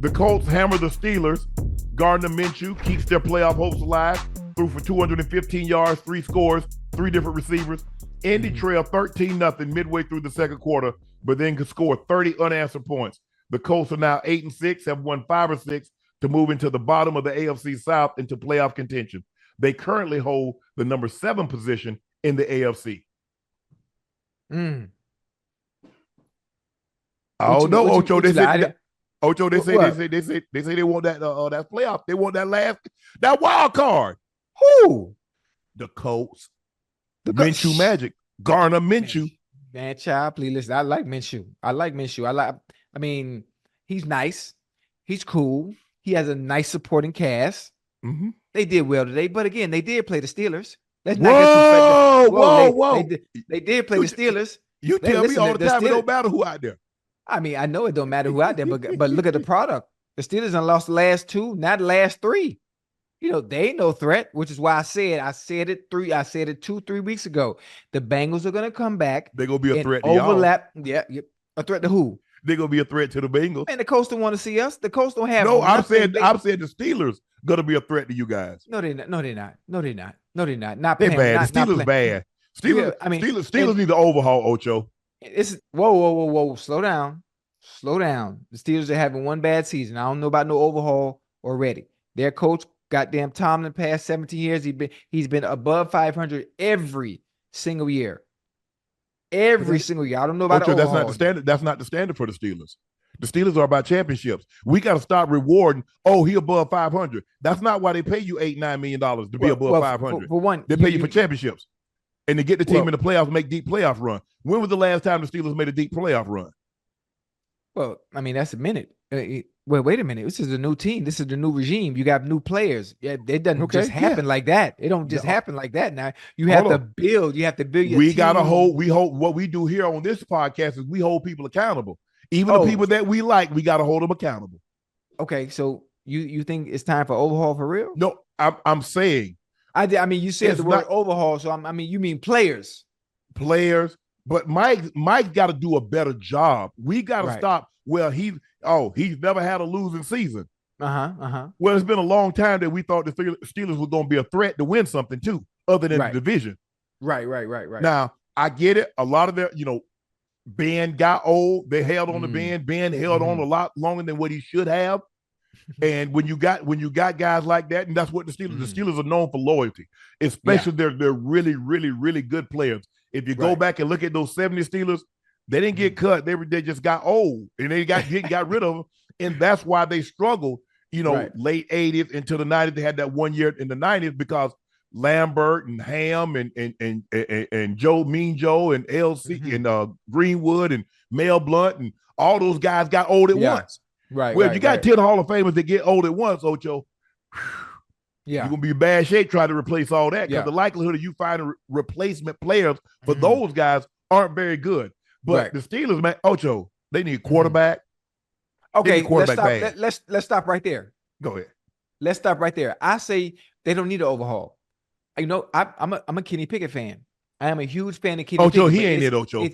The Colts hammer the Steelers. Gardner Minshew keeps their playoff hopes alive. Threw for 215 yards, 3 scores, 3 different receivers. Indy trailed 13-0 midway through the second quarter, but then could score 30 unanswered points. The Colts are now 8-6, have won 5 or 6 to move into the bottom of the AFC South into playoff contention. They currently hold the number 7 position in the AFC. Oh no, Ocho! They said Ocho. They say they want that that playoff. They want that wild card. Who? The Colts. The Minshew Magic. Gardner Minshew. Man, child, please listen. I like Minshew. I mean, he's nice. He's cool. He has a nice supporting cast. Mm-hmm. They did well today, but again, they did play the Steelers. Let's not get too whoa. They did play the Steelers. You tell me all the time it don't matter who out there. I mean, I know it don't matter who out there, but look at the product. The Steelers have lost the last 2, not the last 3. You know, they ain't no threat, which is why I said it 2-3 weeks ago. The Bengals are gonna come back. They're gonna be a threat to overlap. Yeah, a threat to who? They're gonna be a threat to the Bengals. Man, the Colts don't want to see us. The Colts don't have. No, I'm saying the Steelers gonna be a threat to you guys. No, they're not. Not they're bad. The Steelers bad. Steelers need to overhaul, Ocho. It's whoa. Slow down. The Steelers are having one bad season. I don't know about no overhaul already. Their coach, goddamn Tomlin, past 17 years, he's been above 500 every single year. Every single year. I don't know about Ocho, that's not the standard. That's not the standard for the Steelers. The Steelers are about championships. We got to stop rewarding. Oh, he above 500. That's not why they pay you $8-9 million to be above 500. For one, they pay you for championships and to get the team in the playoffs, make deep playoff run. When was the last time the Steelers made a deep playoff run? Well, I mean, that's a minute. Wait a minute. This is a new team. This is the new regime. You got new players. Yeah, it doesn't just happen like that. It don't just happen like that. Now you have to build. You have to build your team. We hold what we do here on this podcast is we hold people accountable. Even the people that we like, we got to hold them accountable. Okay, so you think it's time for overhaul for real? No, I'm saying. I mean, you said the word overhaul, so I mean, you mean players. Players, but Mike got to do a better job. We got to stop. Well, he's never had a losing season. Well, it's been a long time that we thought the Steelers were going to be a threat to win something too, other than the division. Right. Now, I get it. A lot of their, Ben got old. They held on to Ben. Ben held on a lot longer than what he should have. And when you got guys like that, and that's what the Steelers are known for loyalty, especially they're really, really, really good players. If you go back and look at those 70 Steelers, they didn't get cut. They just got old and they got rid of them. And that's why they struggled, late 80s into the 90s. They had that 1 year in the 90s because Lambert and Ham and Joe, Mean Joe and LC and Greenwood and Mel Blount and all those guys got old at once. Right. Well, if you got 10 Hall of Famers that get old at once, Ocho, you're going to be in bad shape trying to replace all that because the likelihood of you finding replacement players for those guys aren't very good. But the Steelers, man, Ocho, they need quarterback. Okay, let's stop right there. Go ahead. Let's stop right there. I say they don't need an overhaul. I'm a Kenny Pickett fan. I am a huge fan of Kenny Pickett. Ocho, he ain't it, Ocho.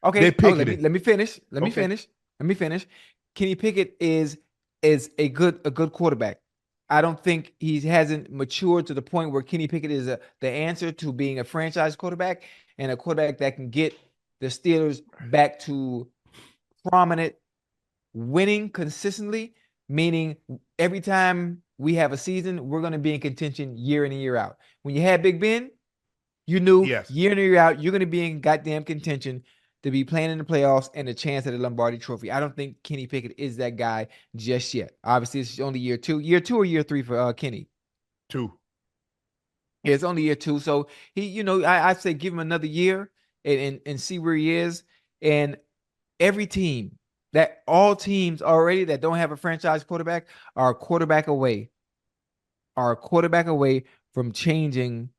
Okay, let me finish. Let me finish. Kenny Pickett is a good quarterback. I don't think he hasn't matured to the point where Kenny Pickett is the answer to being a franchise quarterback and a quarterback that can get the Steelers back to prominent winning consistently, meaning every time we have a season, we're going to be in contention year in and year out. When you had Big Ben, you knew year in and year out, you're going to be in goddamn contention to be playing in the playoffs and a chance at the Lombardi Trophy. I don't think Kenny Pickett is that guy just yet. Obviously, it's only year two or year 3 for Kenny. 2. Yeah, it's only year 2. So he, I'd say give him another year and see where he is. And every team, all teams already that don't have a franchise quarterback are a quarterback away from changing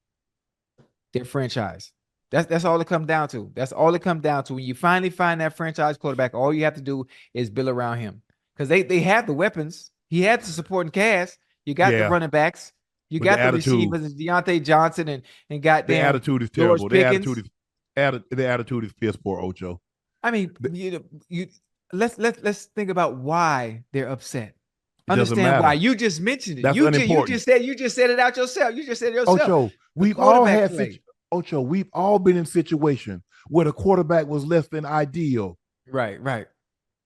their franchise. That's all it comes down to. That's all it comes down to. When you finally find that franchise quarterback, all you have to do is build around him. Because they have the weapons. He had the supporting cast. You got the running backs. You got the receivers, Deontay Johnson and goddamn. The attitude is terrible. The attitude is piss poor, Ocho. I mean, let's think about why they're upset. understand why. You just mentioned it. That's you just said it out yourself. You just said it yourself. Ocho, we've all been in situations where the quarterback was less than ideal. Right.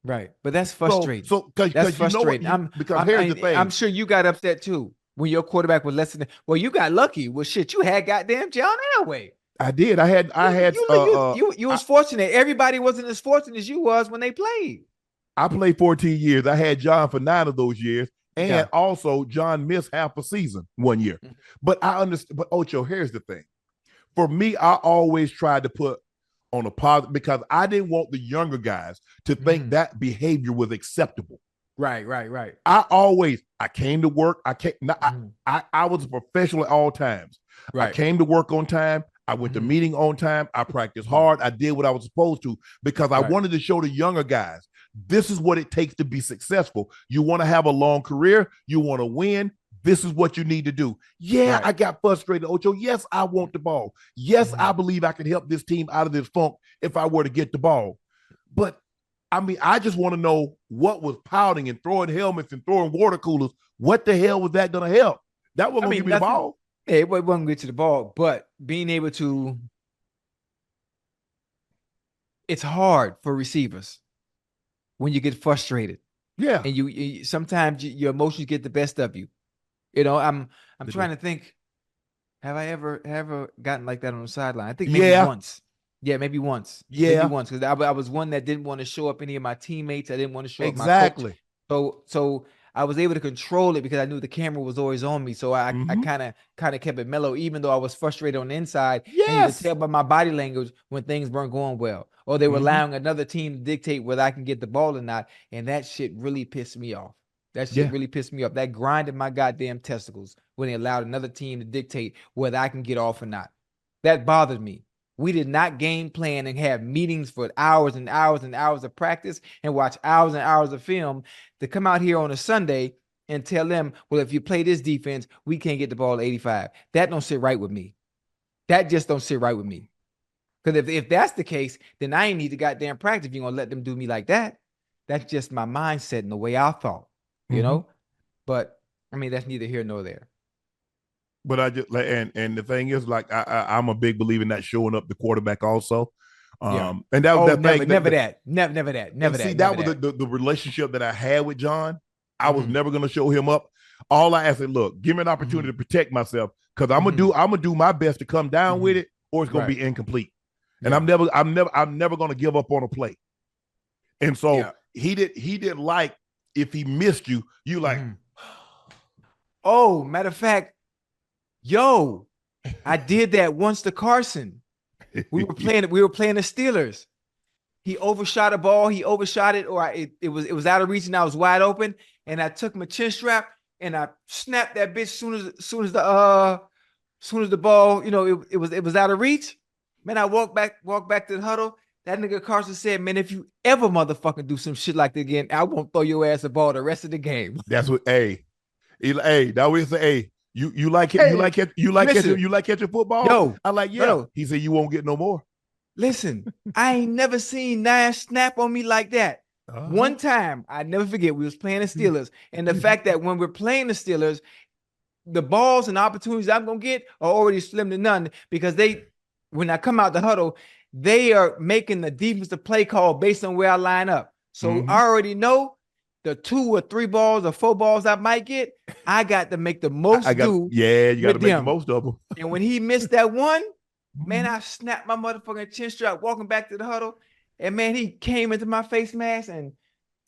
But that's frustrating. So that's frustrating. Here's the thing. I'm sure you got upset too when your quarterback was less than. Well, you got lucky. Well, shit, you had goddamn John Elway. I did. You was fortunate. Everybody wasn't as fortunate as you was when they played. I played 14 years. I had John for 9 of those years. And also John missed half a season 1 year. Mm-hmm. But I understand. But Ocho, here's the thing. For me, I always tried to put on a positive because I didn't want the younger guys to think that behavior was acceptable. Right. I came to work. I was a professional at all times. Right. I came to work on time. I went to meeting on time. I practiced hard. I did what I was supposed to because I wanted to show the younger guys, this is what it takes to be successful. You want to have a long career. You want to win. This is what you need to do. Yeah, right. I got frustrated, Ocho. Yes, I want the ball. Yes, I believe I can help this team out of this funk if I were to get the ball. But, I mean, I just want to know what was pouting and throwing helmets and throwing water coolers. What the hell was that going to help? That wasn't going to give me the ball. Yeah, it wasn't going to get you the ball. But being able to – it's hard for receivers when you get frustrated. Yeah. And you sometimes your emotions get the best of you. You know, I'm trying to think. Have I ever gotten like that on the sideline? I think maybe once. Yeah, maybe once. Yeah, maybe once because I was one that didn't want to show up any of my teammates. I didn't want to show up my coach. So I was able to control it because I knew the camera was always on me. So I kind of kept it mellow, even though I was frustrated on the inside. Yes, and you could tell by my body language when things weren't going well, or they were allowing another team to dictate whether I can get the ball or not, and that shit really pissed me off. That shit really pissed me off. That grinded my goddamn testicles when they allowed another team to dictate whether I can get off or not. That bothered me. We did not game plan and have meetings for hours and hours and hours of practice and watch hours and hours of film to come out here on a Sunday and tell them, well, if you play this defense, we can't get the ball 85. That don't sit right with me. That just don't sit right with me. Because if that's the case, then I ain't need to goddamn practice if you're going to let them do me like that. That's just my mindset and the way I thought. You know, but I mean, that's neither here nor there. But I just and the thing is, like, I'm a big believer in that showing up the quarterback also. And that was never that. See, that was the relationship that I had with John. I was never going to show him up. All I asked him, look, give me an opportunity to protect myself because I'm gonna do my best to come down with it, or it's gonna be incomplete. And I'm never going to give up on a play. And so he didn't like. If he missed you, you like, oh, matter of fact, I did that once to Carson. We were playing the Steelers. He overshot a ball, he overshot it, or it was out of reach and I was wide open, and I took my chin strap and I snapped that bitch soon as the ball, you know, it was out of reach. Man, I walked back to the huddle. That nigga Carson said, man, if you ever motherfucking do some shit like that again, I won't throw your ass a ball the rest of the game. That's what that we say, you like catching football? Yo, I like, He said you won't get no more. Listen, I ain't never seen Nash snap on me like that. One time, I never forget, we was playing the Steelers. And the fact that when we're playing the Steelers, the balls and opportunities I'm gonna get are already slim to none because when I come out the huddle, they are making the defensive play call based on where I line up. So I already know the 2 or 3 balls or 4 balls I might get, I got to make the most do. Yeah, you got to make the most of them. And when he missed that one, man, I snapped my motherfucking chin strap walking back to the huddle. And, man, he came into my face mask and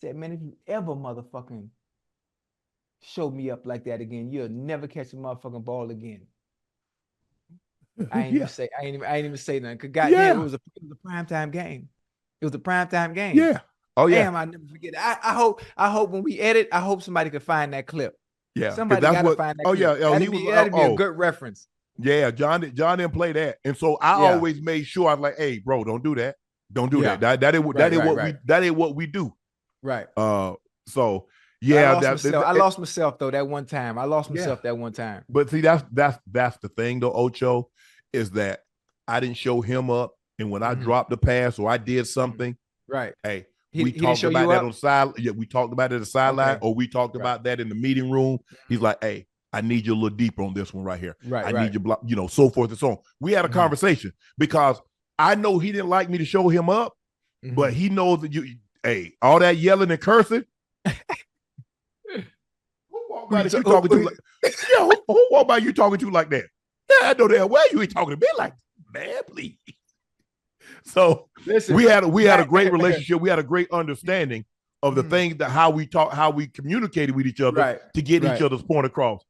said, man, if you ever motherfucking show me up like that again, you'll never catch a motherfucking ball again. I ain't even say nothing. Cause goddamn, it was a primetime game. It was a primetime game. Yeah. Oh yeah. Damn, I never forget it. I hope when we edit, I hope somebody could find that clip. Yeah. Somebody gotta find that clip. That'd be a good reference. Yeah, John didn't play that. And so I always made sure I was like, hey, bro, don't do that. Don't do that. That ain't what we do. Right. So yeah, I lost myself though that one time. That one time. But see, that's the thing though, Ocho, is that I didn't show him up, and when I dropped the pass or I did something, right? Hey, He talked about that on the side. Yeah, we talked about it at the sideline, or we talked about that in the meeting room. He's like, hey, I need you a little deeper on this one right here. I need you, so forth and so on. We had a conversation because I know he didn't like me to show him up, but he knows that all that yelling and cursing. Who walked by you talking to like? Yeah, who walked by you talking to like that? Yeah, I know damn well you ain't talking to me like, man, please. So listen, we had a great relationship. We had a great understanding of the things that how we communicated with each other to get each other's point across.